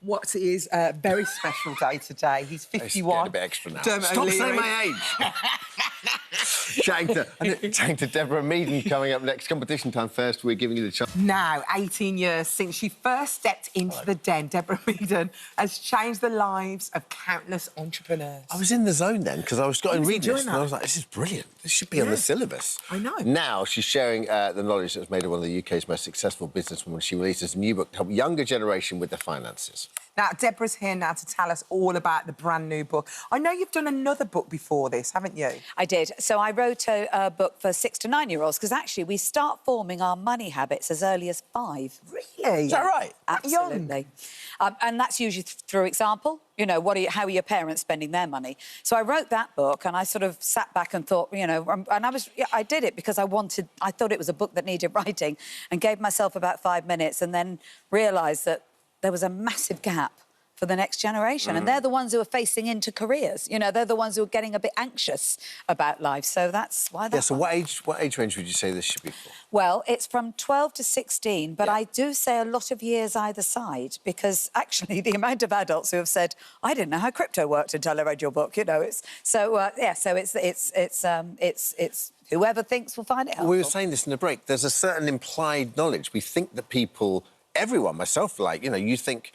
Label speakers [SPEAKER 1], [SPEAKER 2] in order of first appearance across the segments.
[SPEAKER 1] what is a very special day today. He's 51.
[SPEAKER 2] A bit extra now.
[SPEAKER 1] Stop
[SPEAKER 2] saying my age. Chatting to Deborah Meaden coming up next. Competition time first. We're giving you the chance.
[SPEAKER 1] Now, 18 years since she first stepped into the den, Deborah Meaden has changed the lives of countless entrepreneurs.
[SPEAKER 2] I was in the zone then because I was going reading this and
[SPEAKER 1] that.
[SPEAKER 2] I was like, this is brilliant. This should be on the syllabus.
[SPEAKER 1] I know.
[SPEAKER 2] Now she's sharing the knowledge that's made her one of the UK's most successful businesswomen. She releases a new book to help younger generation with their finances.
[SPEAKER 1] Now, Deborah's here now to tell us all about the brand new book. I know you've done another book before this, haven't you?
[SPEAKER 3] I did. So I wrote a book for 6 to 9-year-olds because actually we start forming our money habits as early as 5.
[SPEAKER 1] Really?
[SPEAKER 2] Is that right?
[SPEAKER 3] Absolutely. And that's usually through example. You know, how are your parents spending their money? So I wrote that book and I sort of sat back and thought, you know, and I did it because I thought it was a book that needed writing and gave myself about 5 minutes and then realised that there was a massive gap for the next generation. And they're the ones who are facing into careers. You know, they're the ones who are getting a bit anxious about life. So that's why that's...
[SPEAKER 2] Yeah, so what age range would you say this should be for?
[SPEAKER 3] Well, it's from 12 to 16, but I do say a lot of years either side because actually the amount of adults who have said, I didn't know how crypto worked until I read your book, you know, it's... So, yeah, so it's whoever thinks will find it helpful.
[SPEAKER 2] We were saying this in the break. There's a certain implied knowledge. We think that people, everyone, myself, like, you know, you think...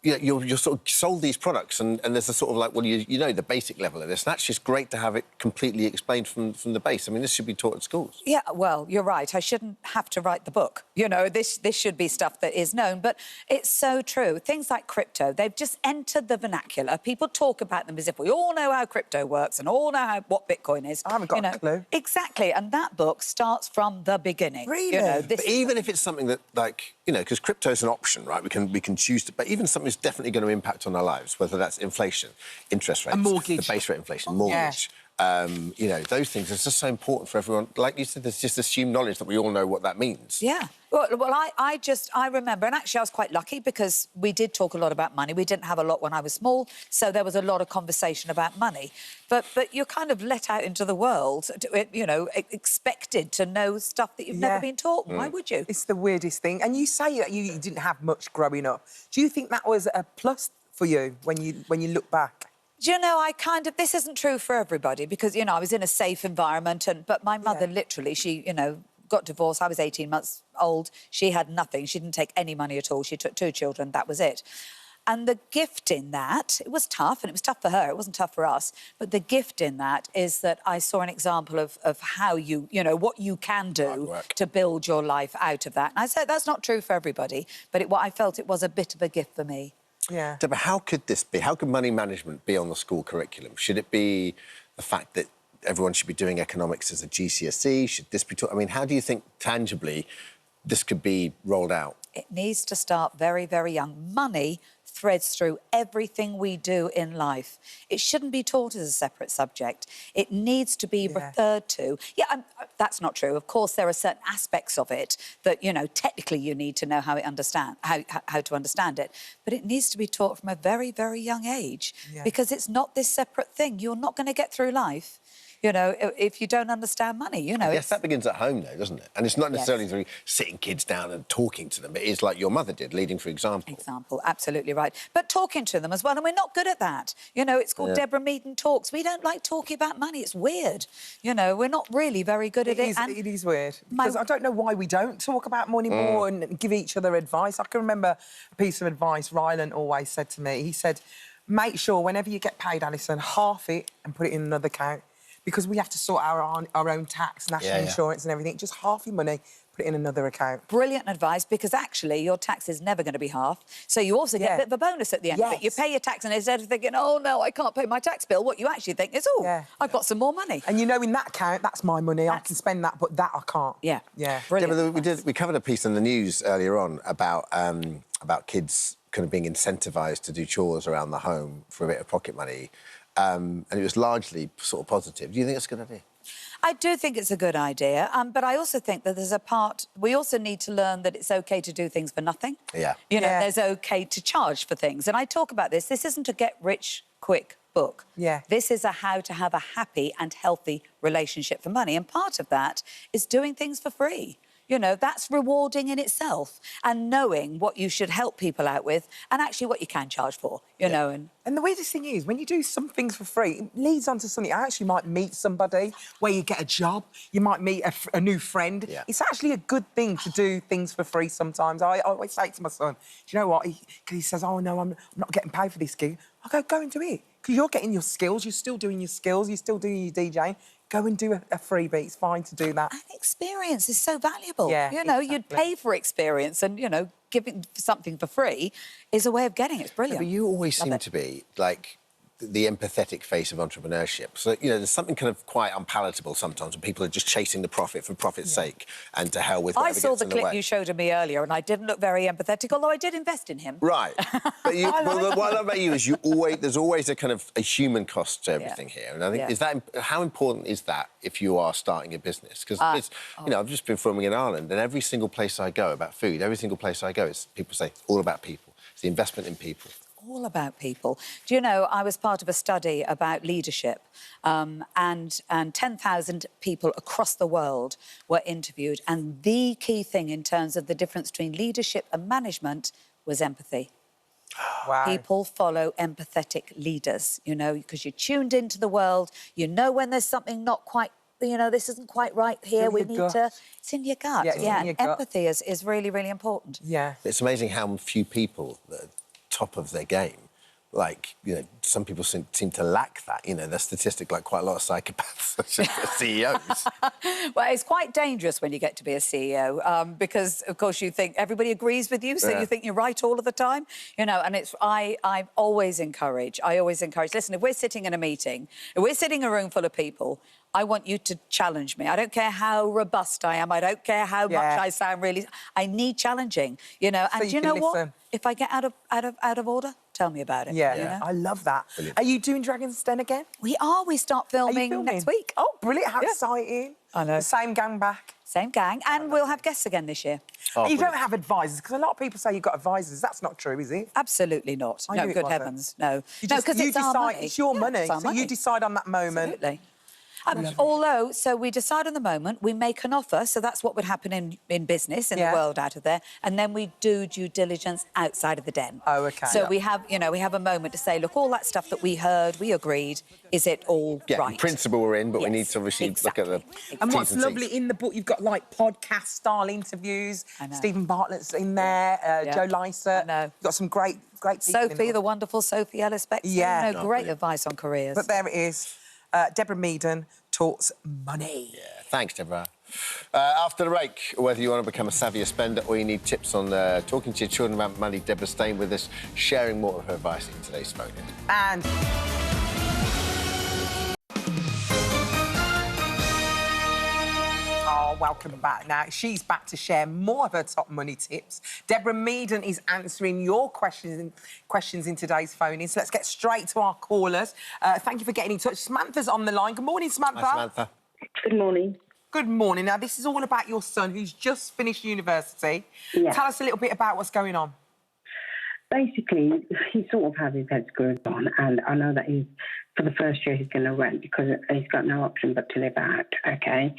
[SPEAKER 2] You're sort of sold these products and there's a sort of like, well, you know the basic level of this. And that's just great to have it completely explained from the base. I mean, this should be taught at schools.
[SPEAKER 3] Yeah, well, you're right. I shouldn't have to write the book. You know, this should be stuff that is known. But it's so true. Things like crypto, they've just entered the vernacular. People talk about them as if we all know how crypto works and all know what Bitcoin is.
[SPEAKER 1] I haven't got a clue.
[SPEAKER 3] Exactly. And that book starts from the beginning.
[SPEAKER 1] Really?
[SPEAKER 3] You know,
[SPEAKER 2] but even if it's something that, like, you know, because crypto's an option, right? We can choose to... But even something that's definitely going to impact on our lives, whether that's inflation, interest rates...
[SPEAKER 1] A mortgage.
[SPEAKER 2] The base rate inflation, mortgage.
[SPEAKER 1] Yeah.
[SPEAKER 2] You know, those things are just so important for everyone. Like you said, there's just assumed knowledge that we all know what that means.
[SPEAKER 3] Yeah. Well, I remember, and actually I was quite lucky because we did talk a lot about money. We didn't have a lot when I was small, so there was a lot of conversation about money. But you're kind of let out into the world, you know, expected to know stuff that you've never been taught. Why would you?
[SPEAKER 1] It's the weirdest thing. And you say that you didn't have much growing up. Do you think that was a plus for you when you look back?
[SPEAKER 3] Do you know, this isn't true for everybody because, you know, I was in a safe environment but my mother literally, she, you know, got divorced. I was 18 months old. She had nothing. She didn't take any money at all. She took 2 children. That was it. And the gift in that, it was tough, and it was tough for her. It wasn't tough for us. But the gift in that is that I saw an example of how you know, what you can do to build your life out of that. And I said that's not true for everybody, but I felt it was a bit of a gift for me.
[SPEAKER 1] Yeah.
[SPEAKER 2] Deborah, how could this be? How could money management be on the school curriculum? Should it be the fact that everyone should be doing economics as a GCSE? Should this be taught? I mean, how do you think tangibly this could be rolled out?
[SPEAKER 3] It needs to start very, very young. Money threads through everything we do in life. It shouldn't be taught as a separate subject. It needs to be referred to. Yeah, that's not true. Of course, there are certain aspects of it that, you know, technically you need to know how to understand it. But it needs to be taught from a very, very young age because it's not this separate thing. You're not going to get through life, you know, if you don't understand money, you know.
[SPEAKER 2] Yes, that begins at home, though, doesn't it? And it's not necessarily through sitting kids down and talking to them. It is like your mother did, leading for example.
[SPEAKER 3] Example, absolutely right. But talking to them as well, and we're not good at that. You know, it's called Deborah Meaden Talks. We don't like talking about money. It's weird. You know, we're not really very good at it.
[SPEAKER 1] It is weird. Because I don't know why we don't talk about money more and give each other advice. I can remember a piece of advice Ryland always said to me. He said, make sure whenever you get paid, Alison, half it and put it in another account. Because we have to sort our own tax, national insurance and everything. Just half your money, put it in another account.
[SPEAKER 3] Brilliant advice, because actually your tax is never going to be half. So you also get a bit of a bonus at the end of it. You pay your tax and instead of thinking, oh, no, I can't pay my tax bill, what you actually think is, oh, I've got some more money.
[SPEAKER 1] And you know, in that account, that's my money. I can spend that, but that I can't.
[SPEAKER 3] Yeah.
[SPEAKER 1] Yeah.
[SPEAKER 3] Brilliant.
[SPEAKER 2] Deborah, we covered a piece in the news earlier on about kids kind of being incentivised to do chores around the home for a bit of pocket money. And it was largely sort of positive. Do you think it's a good idea?
[SPEAKER 3] I do think it's a good idea, but I also think that there's a part... We also need to learn that it's OK to do things for nothing.
[SPEAKER 2] Yeah.
[SPEAKER 3] You know, there's OK to charge for things. And I talk about this. This isn't a get-rich-quick book.
[SPEAKER 1] Yeah.
[SPEAKER 3] This is a how to have a happy and healthy relationship for money. And part of that is doing things for free. You know, that's rewarding in itself. And knowing what you should help people out with and actually what you can charge for, you know.
[SPEAKER 1] And the weirdest thing is, when you do some things for free, it leads on to something. I actually might meet somebody where you get a job, you might meet a new friend.
[SPEAKER 2] Yeah.
[SPEAKER 1] It's actually a good thing to do things for free sometimes. I always say to my son, do you know what? Because he says, oh, no, I'm not getting paid for this gig. I go and do it. Because you're getting your skills, you're still doing your skills, you're still doing your DJing. Go and do a freebie. It's fine to do that.
[SPEAKER 3] And experience is so valuable.
[SPEAKER 1] Yeah,
[SPEAKER 3] you know,
[SPEAKER 1] exactly.
[SPEAKER 3] you'd pay for experience and, you know, giving something for free is a way of getting it. It's brilliant.
[SPEAKER 2] But you always
[SPEAKER 3] Love
[SPEAKER 2] seem
[SPEAKER 3] it.
[SPEAKER 2] to be, like, the empathetic face of entrepreneurship. So, you know, there's something kind of quite unpalatable sometimes when people are just chasing the profit for profit's sake and to hell with
[SPEAKER 3] I
[SPEAKER 2] whatever
[SPEAKER 3] saw
[SPEAKER 2] gets
[SPEAKER 3] the
[SPEAKER 2] in the
[SPEAKER 3] clip
[SPEAKER 2] way.
[SPEAKER 3] you showed of me earlier and I didn't look very empathetic, although I did invest in him.
[SPEAKER 2] Right. But you, well, what I love about you is there's always a kind of a human cost to everything here. And I think, how important is that if you are starting a business? Because, you know, I've just been filming in Ireland and every single place I go about food, every single place I go, people say, all about people. It's the investment in people.
[SPEAKER 3] All about people. Do you know, I was part of a study about leadership and 10,000 people across the world were interviewed and the key thing in terms of the difference between leadership and management was empathy.
[SPEAKER 1] Wow.
[SPEAKER 3] People follow empathetic leaders, you know, because you're tuned into the world, you know when there's something not quite, you know, this isn't quite right here, we need to... It's in your gut.
[SPEAKER 1] Yeah, it's in your gut.
[SPEAKER 3] Empathy is really, really important.
[SPEAKER 1] Yeah.
[SPEAKER 2] It's amazing how few people that are top of their game, like, you know, some people seem to lack that. You know, there's statistic like quite a lot of psychopaths are CEOs.
[SPEAKER 3] Well, it's quite dangerous when you get to be a CEO because, of course, you think everybody agrees with you, so you think you're right all of the time, you know, and it's... I always encourage, listen, if we're sitting in a meeting, if we're sitting in a room full of people, I want you to challenge me. I don't care how robust I am. I don't care how much I sound really... I need challenging, you know. And do you know what? If I get out of order, tell me about it.
[SPEAKER 1] Yeah,
[SPEAKER 3] you know?
[SPEAKER 1] I love that.
[SPEAKER 2] Brilliant.
[SPEAKER 1] Are you doing Dragon's Den again?
[SPEAKER 3] We are. We start filming next week.
[SPEAKER 1] Oh, brilliant. How exciting.
[SPEAKER 3] I know.
[SPEAKER 1] The same gang back.
[SPEAKER 3] Same gang. And we'll have guests again this year.
[SPEAKER 2] Oh,
[SPEAKER 1] You don't have advisors, because a lot of people say you've got advisors. That's not true, is it?
[SPEAKER 3] Absolutely not.
[SPEAKER 1] I
[SPEAKER 3] No,
[SPEAKER 1] knew it
[SPEAKER 3] good
[SPEAKER 1] wasn't.
[SPEAKER 3] heavens, no.
[SPEAKER 1] No,
[SPEAKER 3] because it's our money.
[SPEAKER 1] It's your money,
[SPEAKER 3] it's our
[SPEAKER 1] so you decide on that moment.
[SPEAKER 3] Absolutely. Although, so we decide on the moment, we make an offer, so that's what would happen in business, in the world out of there, and then we do due diligence outside of the den.
[SPEAKER 1] Oh, OK.
[SPEAKER 3] So we have, you know, we have a moment to say, look, all that stuff that we heard, we agreed, is it all right?
[SPEAKER 2] In principle we're in, but we need to obviously look at the...
[SPEAKER 1] And what's
[SPEAKER 2] T's and
[SPEAKER 1] lovely
[SPEAKER 2] C's.
[SPEAKER 1] in the book, you've got, like, podcast-style interviews.
[SPEAKER 3] I know.
[SPEAKER 1] Stephen Bartlett's in there, Joe Lycett.
[SPEAKER 3] I know.
[SPEAKER 1] You've got some great people in
[SPEAKER 3] Sophie,
[SPEAKER 1] the
[SPEAKER 3] the wonderful Sophie Ellis Bextor.
[SPEAKER 1] Yeah.
[SPEAKER 3] You know, great advice on careers.
[SPEAKER 1] But there it is. Deborah Meaden talks money.
[SPEAKER 2] Yeah, thanks, Deborah. After the break, whether you want to become a savvier spender or you need tips on talking to your children about money, Deborah's staying with us, sharing more of her advice in today's phone-in.
[SPEAKER 1] And... Oh, welcome back. Now, she's back to share more of her top money tips. Deborah Meaden is answering your questions in today's phone-in. So let's get straight to our callers. Thank you for getting in touch. Samantha's on the line. Good morning, Samantha.
[SPEAKER 2] Hi, Samantha.
[SPEAKER 4] Good morning.
[SPEAKER 1] Good morning. Now, this is all about your son who's just finished university.
[SPEAKER 4] Yeah.
[SPEAKER 1] Tell us a little bit about what's going on.
[SPEAKER 4] Basically, he sort of has his head screwed on, and I know that for the first year he's going to rent because he's got no option but to live out, OK?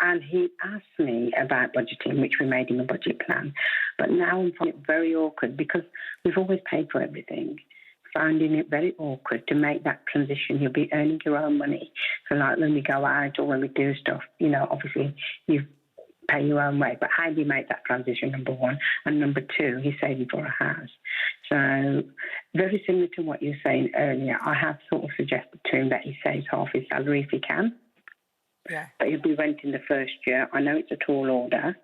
[SPEAKER 4] And he asked me about budgeting, which we made him a budget plan. But now I'm finding it very awkward because we've always paid for everything. Finding it very awkward to make that transition. You'll be earning your own money. So, like, when we go out or when we do stuff, you know, obviously you pay your own way. But how do you make that transition, number one? And number two, he's saving for a house. So, very similar to what you were saying earlier, I have sort of suggested to him that he saves half his salary if he can.
[SPEAKER 1] Yeah.
[SPEAKER 4] But he'll be renting the first year. I know it's a tall order.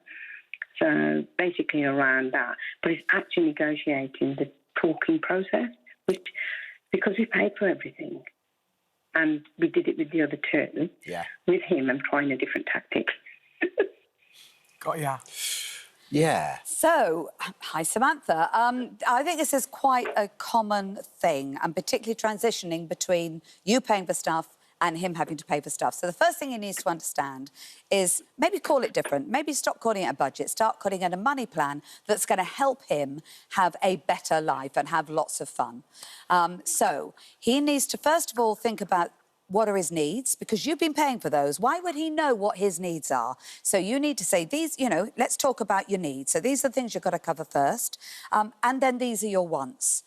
[SPEAKER 4] So, basically around that. But it's actually negotiating the talking process, which, because we paid for everything. And we did it with the other two.
[SPEAKER 2] Yeah.
[SPEAKER 4] With him, I'm trying a different tactic.
[SPEAKER 1] Got ya.
[SPEAKER 2] Yeah.
[SPEAKER 3] So, hi, Samantha. I think this is quite a common thing, and particularly transitioning between you paying for stuff and him having to pay for stuff. So the first thing he needs to understand is maybe call it different. Maybe stop calling it a budget. Start calling it a money plan that's going to help him have a better life and have lots of fun. So he needs to, first of all, think about what are his needs? Because you've been paying for those. Why would he know what his needs are? So you need to say, these, you know, let's talk about your needs. So these are the things you've got to cover first. And then these are your wants.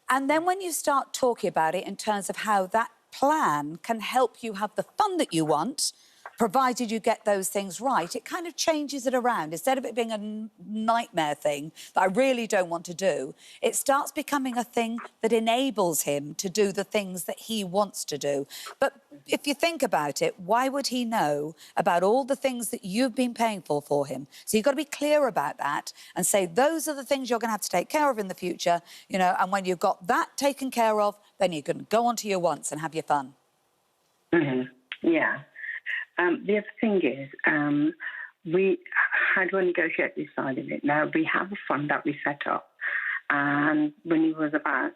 [SPEAKER 3] And then when you start talking about it in terms of how that plan can help you have the fun that you want, provided you get those things right, it kind of changes it around. Instead of it being a nightmare thing that I really don't want to do, it starts becoming a thing that enables him to do the things that he wants to do. But if you think about it, why would he know about all the things that you've been paying for him? So you've got to be clear about that and say, those are the things you're going to have to take care of in the future, you know, and when you've got that taken care of, then you can go on to your wants and have your fun.
[SPEAKER 4] Yeah. The other thing is, how do I negotiate this side of it? Now, we have a fund that we set up, and when he was about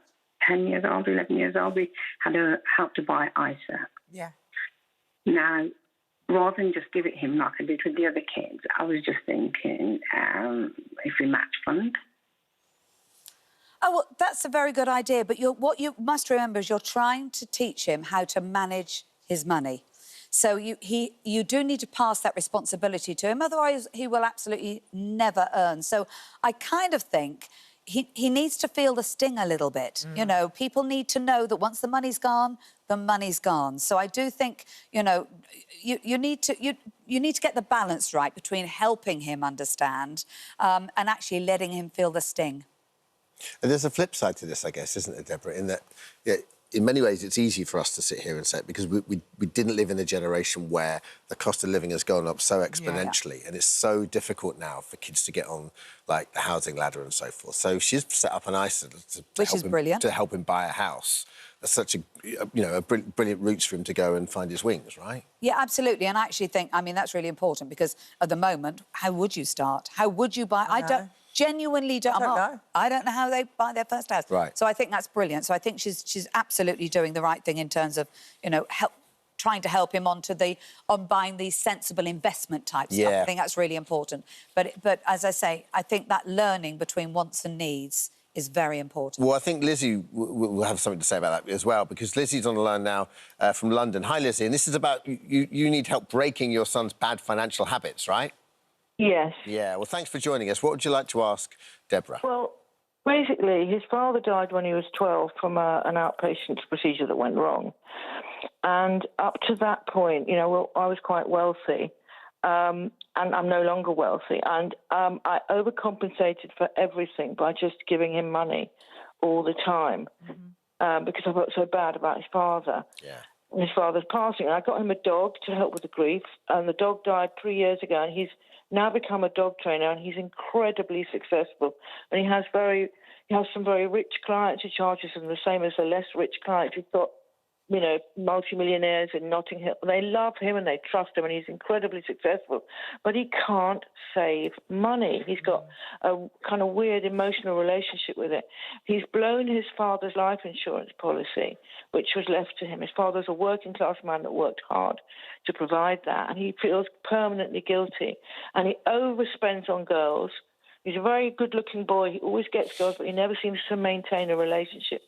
[SPEAKER 4] 10 years old, 11 years old, we had a help to buy ISA.
[SPEAKER 1] Yeah.
[SPEAKER 4] Now, rather than just give it him like I did with the other kids, I was just thinking if we match fund.
[SPEAKER 3] Oh, well, that's a very good idea, but what you must remember is you're trying to teach him how to manage his money. So you do need to pass that responsibility to him, otherwise he will absolutely never earn. So I kind of think he needs to feel the sting a little bit. You know, people need to know that once the money's gone, the money's gone. So I do think, you know, you need to get the balance right between helping him understand and actually letting him feel the sting.
[SPEAKER 2] And there's a flip side to this, I guess, isn't there, Deborah, in that... in many ways, it's easy for us to sit here and say it because we didn't live in a generation where the cost of living has gone up so exponentially, and it's so difficult now for kids to get on, like, the housing ladder and so forth. So she's set up an ISA to help him buy a house. That's such a, you know, a brilliant route for him to go and find his wings, right?
[SPEAKER 3] Yeah, absolutely. And I actually think, I mean, that's really important because at the moment, how would you start? How would you buy? Genuinely don't know. I don't know how they buy their first house.
[SPEAKER 2] Right.
[SPEAKER 3] So I think that's brilliant. So I think she's absolutely doing the right thing in terms of, you know, trying to help him on buying these sensible investment type stuff. I think that's really important. But as I say, I think that learning between wants and needs is very important.
[SPEAKER 2] Well, I think Lizzie will have something to say about that as well, because Lizzie's on the line now from London. Hi, Lizzie, and this is about you need help breaking your son's bad financial habits, right?
[SPEAKER 5] Yes.
[SPEAKER 2] Yeah, well, thanks for joining us. What would you like to ask Deborah?
[SPEAKER 5] Well, basically, his father died when he was 12 from an outpatient procedure that went wrong. And up to that point, you know, well, I was quite wealthy, and I'm no longer wealthy. And I overcompensated for everything by just giving him money all the time because I felt so bad about his father. Yeah. And his father's passing. And I got him a dog to help with the grief, and the dog died 3 years ago, and he's now become a dog trainer, and he's incredibly successful. And he has some very rich clients. He charges them the same as the less rich clients. He's got, you know, multimillionaires in Notting Hill. They love him and they trust him, and he's incredibly successful. But he can't save money. He's got a kind of weird emotional relationship with it. He's blown his father's life insurance policy, which was left to him. His father's a working-class man that worked hard to provide that, and he feels permanently guilty. And he overspends on girls. He's a very good-looking boy. He always gets girls, but he never seems to maintain a relationship.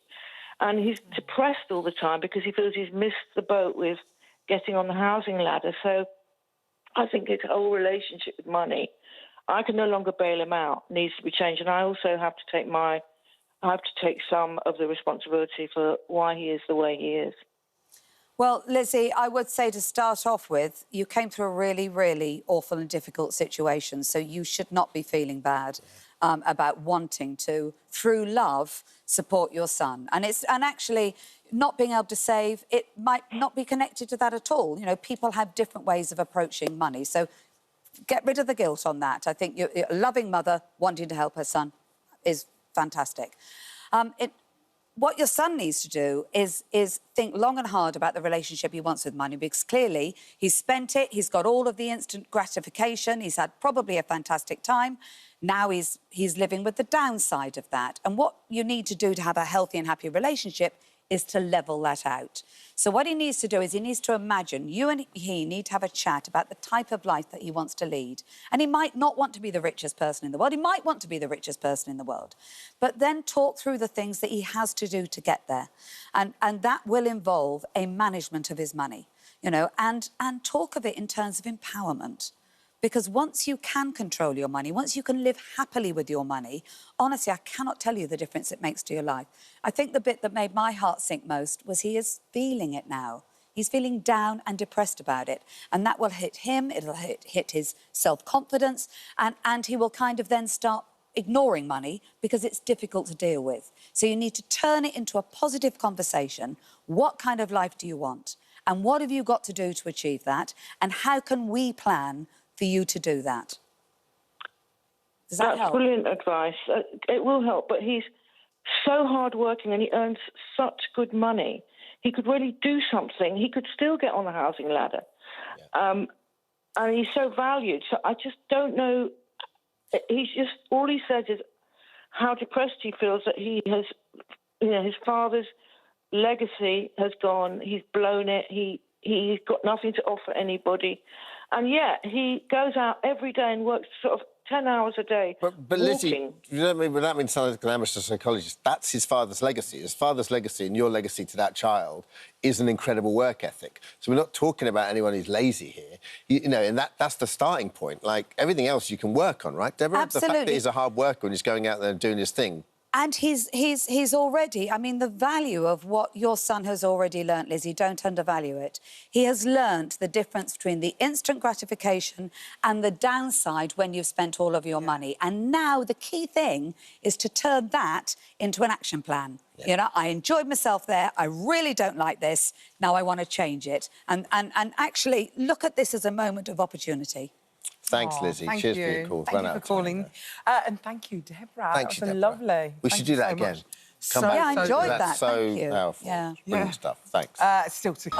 [SPEAKER 5] And he's depressed all the time because he feels he's missed the boat with getting on the housing ladder. So I think his whole relationship with money, I can no longer bail him out, needs to be changed. And I also have to take some of the responsibility for why he is the way he is.
[SPEAKER 3] Well, Lizzie, I would say to start off with, you came through a really, really awful and difficult situation, so you should not be feeling bad about wanting to, through love, support your son. And actually, not being able to save, it might not be connected to that at all. You know, people have different ways of approaching money, so get rid of the guilt on that. I think you're a loving mother wanting to help her son is fantastic. What your son needs to do is think long and hard about the relationship he wants with money, because clearly he's spent it, he's got all of the instant gratification, he's had probably a fantastic time. Now he's living with the downside of that. And what you need to do to have a healthy and happy relationship is to level that out. So what he needs to do is he needs to imagine you and he need to have a chat about the type of life that he wants to lead. And he might not want to be the richest person in the world. He might want to be the richest person in the world. But then talk through the things that he has to do to get there. And that will involve a management of his money, you know, and talk of it in terms of empowerment. Because once you can control your money, once you can live happily with your money, honestly, I cannot tell you the difference it makes to your life. I think the bit that made my heart sink most was he is feeling it now. He's feeling down and depressed about it. And that will hit him, it'll hit his self-confidence, and he will kind of then start ignoring money because it's difficult to deal with. So you need to turn it into a positive conversation. What kind of life do you want? And what have you got to do to achieve that? And how can we plan for you to do that? Does that help?
[SPEAKER 5] That's brilliant advice. It will help, but he's so hardworking and he earns such good money. He could really do something. He could still get on the housing ladder. Yeah. And he's so valued. So I just don't know. He's just, all he says is how depressed he feels that he has, you know, his father's legacy has gone. He's blown it. He's got nothing to offer anybody. And yet he goes out every day and works sort of 10 hours a day. But
[SPEAKER 2] Lizzie, you don't mean, without being sounding like an amateur psychologist, that's his father's legacy. His father's legacy and your legacy to that child is an incredible work ethic. So we're not talking about anyone who's lazy here. You know, and that's the starting point. Like, everything else you can work on, right, Deborah?
[SPEAKER 3] Absolutely.
[SPEAKER 2] The fact that he's a hard worker and he's going out there and doing his thing.
[SPEAKER 3] And he's already, I mean, the value of what your son has already learnt, Lizzie, don't undervalue it. He has learnt the difference between the instant gratification and the downside when you've spent all of your money. And now the key thing is to turn that into an action plan. Yeah. You know, I enjoyed myself there. I really don't like this. Now I want to change it. And actually look at this as a moment of opportunity.
[SPEAKER 2] Thanks, Lizzie. Cheers for your call.
[SPEAKER 1] Thank you for calling. And thank you, Deborah.
[SPEAKER 2] Thank you, Deborah.
[SPEAKER 1] Lovely.
[SPEAKER 2] We should do that again.
[SPEAKER 3] Yeah, I enjoyed that.
[SPEAKER 2] That's so
[SPEAKER 3] Thank you.
[SPEAKER 2] powerful.
[SPEAKER 3] Yeah.
[SPEAKER 2] Brilliant stuff. Thanks.
[SPEAKER 1] Still to...